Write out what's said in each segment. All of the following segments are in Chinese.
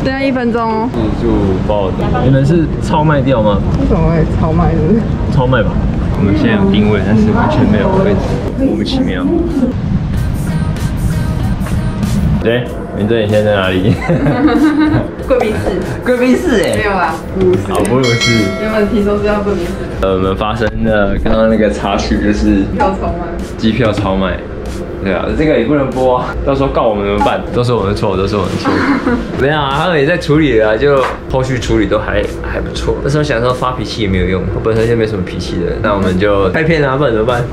现在1分钟哦。自助报的，你们是超卖掉吗？为什么会超卖的？超卖吧。我们现在有定位，但是完全没有位置，莫名其妙。对，明正你现在在哪里？贵宾室。贵宾室哎？没有啦，不是。哦，不是。原本听说是要贵宾室。我们发生了刚刚那个插曲，就是票超卖。机票超卖。对啊，这个也不能播啊，到时候告我们怎么办？都是我们的错，都是我们的错。没有啊，他们也在处理了，就后续处理都还不错。那时候想说发脾气也没有用，我本身就没什么脾气的，那我们就拍片啊，不然怎么办？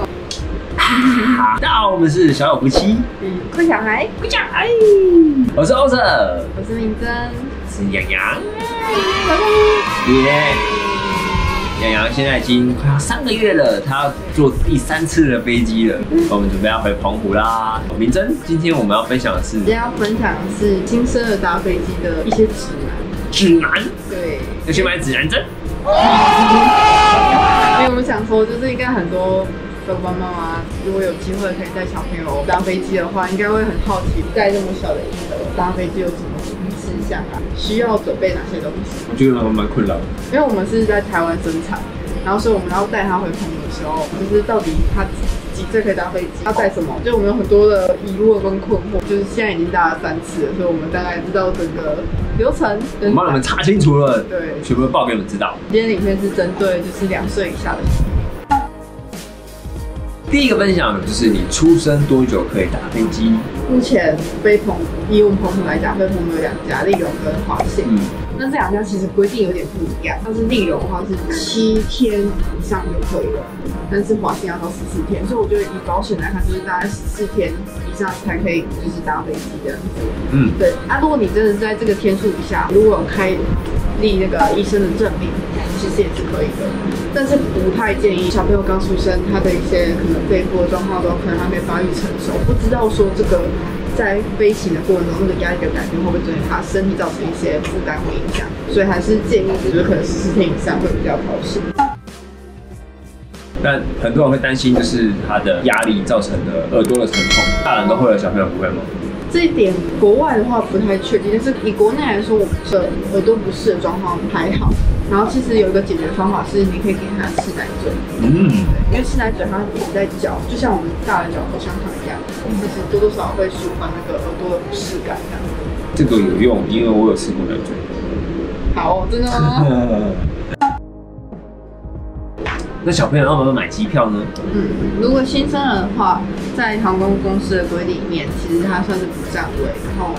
大家好，我们是小有夫妻，快小孩，快小孩。我是欧哲，我是明真，是洋洋，耶。洋洋现在已经快要3个月了，他要坐第3次的飞机了。我们准备要回澎湖啦。明真，今天我们要分享的是，今天要分享的是新生儿搭飞机的一些指南。指南？对，要去买指南针。因为我们想说，就是应该很多爸爸妈妈如果有机会可以带小朋友搭飞机的话，应该会很好奇，带这么小的婴儿搭飞机有什么事项啊？需要准备哪些东西？我觉得蛮困扰的，因为我们是在台湾生产，然后所以我们要带他回澎湖的时候，就是到底他几岁可以搭飞机，要带什么？就我们有很多的疑问跟困惑，就是现在已经搭了3次了，所以我们大概知道整个流程。我帮你们查清楚了，对，全部报给你们知道。今天的影片是针对就是2岁以下的小朋友。第一个分享就是你出生多久可以搭飞机？目前飞澎，以我们澎湖来讲，飞澎有2家，立荣跟华信。那这2家其实规定有点不一样，但是立荣的话是7天以上就可以了，但是华信要到14天，所以我觉得以保险来看，就是大概14天以上才可以就是搭飞机这样子。对。如果你真的在这个天数以下，如果有开立那个医生的证明，其实也是可以的，但是不太建议小朋友刚出生，他的一些可能肺部的状况都可能还没发育成熟，不知道说这个在飞行的过程中，那个压力的改变会不会对他身体造成一些负担或影响，所以还是建议就是可能14天以上会比较合适。但很多人会担心，就是他的压力造成的耳朵的疼痛，大人都会了，小朋友不会吗？这一点国外的话不太确定，但是以国内来说，我们的耳朵不适的状况还好。然后其实有一个解决方法是，你可以给他吃奶嘴。因为吃奶嘴它一直在嚼，就像我们大人嚼口香糖一样，其实多多少少会舒缓那个耳朵的不适感。这个有用，因为我有吃过奶嘴。好，真的吗？那小朋友要不要买机票呢？如果新生儿的话，在航空公司的规定里面，其实它算是不占位。然后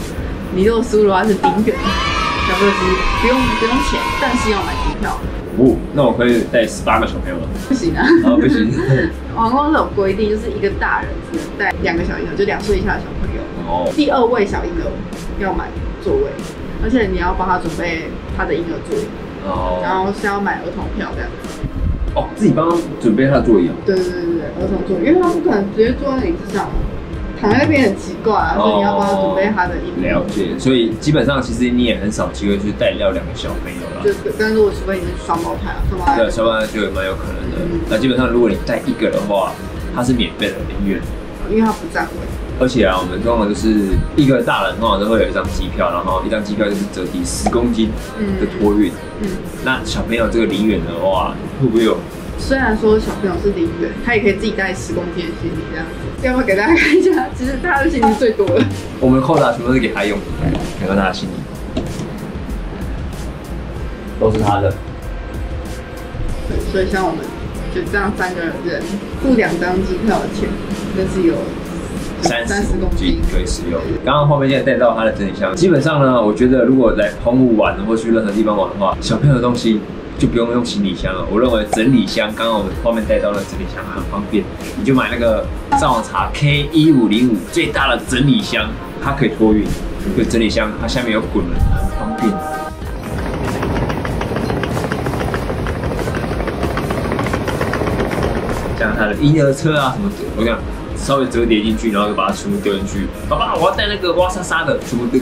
你如果输入的话是零元，小朋友是不用钱，但是要买机票。那我可以带18个小朋友吗？不行啊！不行。航空公司有规定，就是一个大人只能带2个小婴儿，就2岁以下的小朋友。第2位小婴儿要买座位，而且你要帮他准备他的婴儿座椅。然后是要买儿童票这样子。自己帮他准备他的座椅。对，儿童座椅，因为他不可能直接坐在椅子上，躺在那边很奇怪啊，所以你要帮他准备他的婴儿。了解，所以基本上其实你也很少机会去带2个小朋友啦。但如果除非你是双胞胎啊，对，双胞胎就蛮有可能的。那基本上如果你带1个的话，它是免费的0元，因为它不占位。而且我们通常就是1个大人通常都会有1张机票，然后1张机票就是折抵10公斤的托运。那小朋友这个0元的话，会不会有？虽然说小朋友是0元，他也可以自己带10公斤的行李这样子。要不要给大家看一下？其实他的行李最多了。我们的扣打全部都是给他用，看看他的行李，都是他的。对，所以像我们就这样3个人付2张机票的钱，但是有30公斤可以使用。刚刚后面现在带到他的整理箱，基本上呢，我觉得如果来澎湖玩或去任何地方玩的话，小朋友的东西就不用用行李箱了。我认为整理箱，刚刚我们后面带到的整理箱很方便，你就买那个上网查 K1505最大的整理箱，它可以托运。这个整理箱它下面有滚轮，很方便。像它的婴儿车啊什么的，我讲稍微折叠进去，然后就把它全部丢进去。爸爸，我要带那个挖沙沙的，全部丢。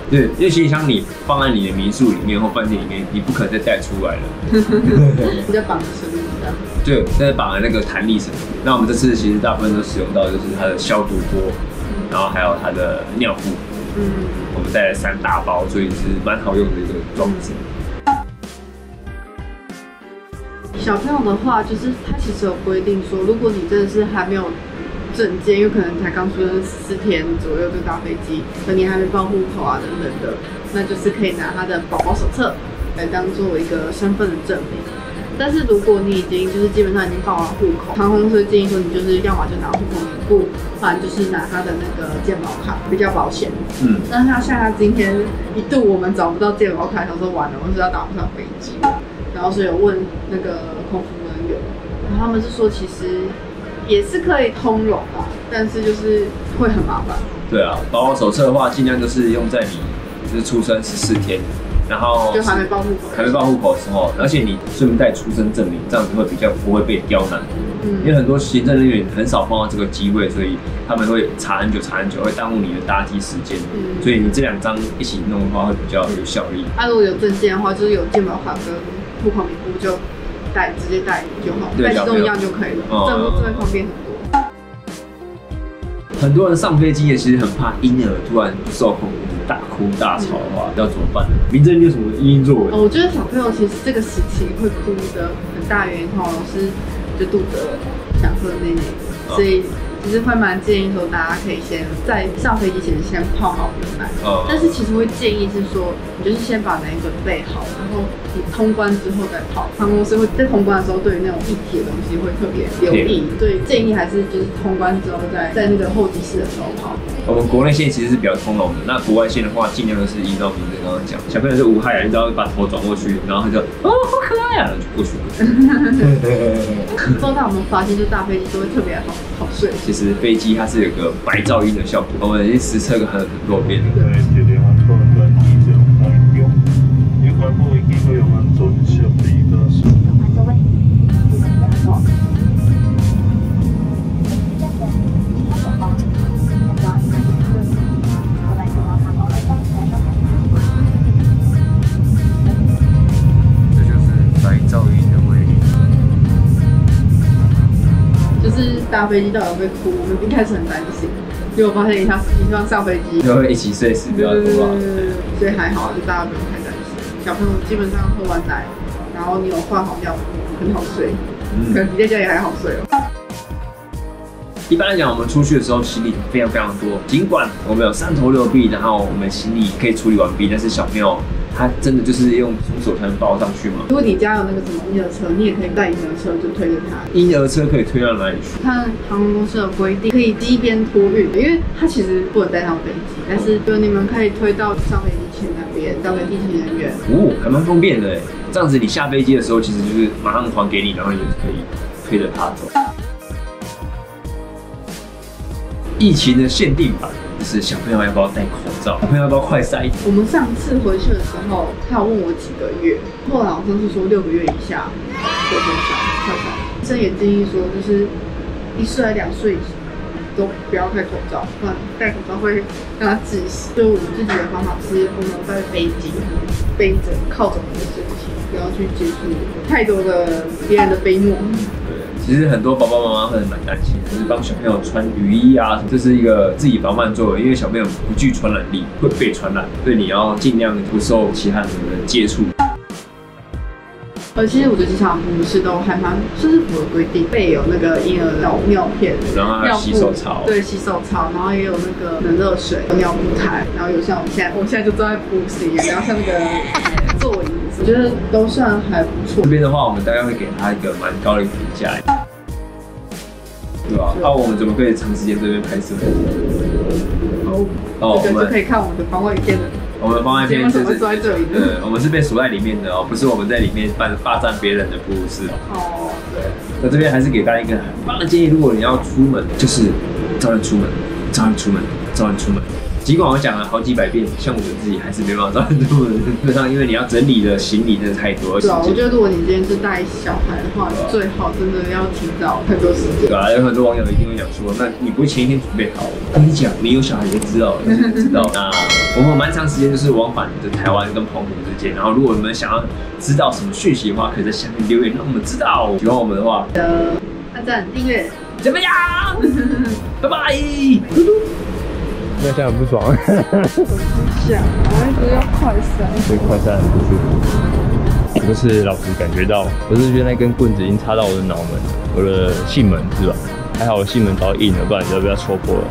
对，因为行李箱你放在你的民宿里面或饭店里面，你不可能再带出来了。你在绑绳子这样？对，在绑的那个弹力绳。那我们这次其实大部分都使用到就是它的消毒锅，然后还有它的尿布。我们带了3大包，所以是蛮好用的一个装置。小朋友的话，就是他其实有规定说，如果你真的是还没有证件，因为可能才刚出生14天左右就搭飞机，可你还没报户口啊等等的，那就是可以拿他的宝宝手册来当做一个身份的证明。但是如果你已经就是基本上已经报完户口，航空公司建议说你就是要么就拿户口名簿，不然就是拿他的那个健保卡，比较保险。那像他今天一度我们找不到健保卡，他说完了，我是要打不上飞机。然后所以有问那个空服人员，然后他们是说其实也是可以通融啦，但是就是会很麻烦。对啊，宝宝手册的话，尽量就是用在你就是出生14天，然后就还没报户口的时候，而且你顺便带出生证明，这样子会比较不会被刁难。因为很多行政人员很少碰到这个机会，所以他们会查很久，会耽误你的搭机时间。所以你这2张一起弄的话，会比较有效率。如果有证件的话，就是有健保卡跟户口名簿就直接带就好，带其中一样就可以了，这会方便很多。很多人上飞机也其实很怕婴儿突然不受控，大哭大吵的话，要怎么办呢？明真，你有什么因应作为？我觉得小朋友其实这个时期会哭的很大原因，通常是就肚子饿、想喝奶奶，所以其实会蛮建议说大家可以先在上飞机前先泡好牛奶。但是其实会建议是说，你就是先把奶准备好，然后你通关之后再泡。航空公司会在通关的时候对于那种液体的东西会特别留意，所以建议还是就是通关之后在那个候机室的时候泡。我们国内线其实是比较通融的，那国外线的话，尽量都是依照名字刚刚讲，小朋友是无害啊，你只要把头转过去，然后他就好可爱啊，就过去了。不知道大家有没有发现，就大飞机都会特别好睡。其实飞机它是有个白噪音的效果，我们已经实测过很多遍了。搭飞机到底会不会哭？我们一开始很担心，结果发现一上飞机就会一起睡死，不要哭啊。所以还好，就大家不用太担心。小朋友基本上喝完奶，然后你有换好尿布，很好睡，可能比在家里还好睡哦。一般来讲，我们出去的时候行李非常多，尽管我们有3头6臂，然后我们行李可以处理完毕，但是小朋友他真的就是用双手才能抱上去吗？如果你家有那个什么婴儿车，你也可以带婴儿车就推着他。婴儿车可以推到哪里去？看航空公司的规定，可以机边托运，因为它其实不能带上飞机，但是就你们可以推到上飞机前那边，交给地勤人员。还蛮方便的哎。这样子你下飞机的时候，其实就是马上还给你，然后你就可以推着它走。疫情的限定版就是小朋友要不要戴口罩，小朋友要不要快筛？我们上次回去的时候，他有问我几个月，后来好像是说6个月以下可以快筛。医生也建议说，就是1岁还2岁都不要戴口罩，不然戴口罩会让他窒息。所以我们自己的方法是，我们在飞机背着靠着我们的身体，不要去接触太多的别人的飞沫。其实很多爸爸妈妈会蛮担心，就是帮小朋友穿雨衣啊，这是一个自己防范作为，因为小朋友不具传染力，会被传染，所以你要尽量不受其他人的接触。其实我觉得机场不是都还蛮算是符合规定，备有那个婴儿尿片，然后还有洗手槽，对，洗手槽，然后也有那个冷热水、尿布台，然后有像我现在就坐在补习，然后像那个座椅，我觉得都算还不错。这边的话，我们大概会给他一个蛮高的评价，对吧？我们怎么可以长时间这边拍摄？我们就可以看我们的防卫片的。我们的防卫片就是坐在这里的，我们是被锁在里面的哦，不是我们在里面霸占别人的，不是哦。对。那这边还是给大家一个很棒的建议，如果你要出门，就是早点出门，早点出门，早点出门。尽管我讲了好几百遍，像我自己还是没办法早点出门，基本上因为你要整理的行李真的太多。对啊，我觉得如果你今天是带小孩的话，最好真的要提早很多时间。对啊，有很多网友一定会讲说，那你不会前一天准备好？我跟你讲，你有小孩就知道了，知道。那我们蛮长时间就是往返的台湾跟澎湖之间，然后如果你们想要知道什么讯息的话，可以在下面留言让我们知道。喜欢我们的话，按赞订阅，怎么样？拜拜。那这样很不爽。不想，我一直要快塞。对，快塞很不舒服。这个是老师感觉到，我是觉得那根棍子已经插到我的脑门，我的囟门是吧？还好我囟门早硬了，不然就被它戳破了。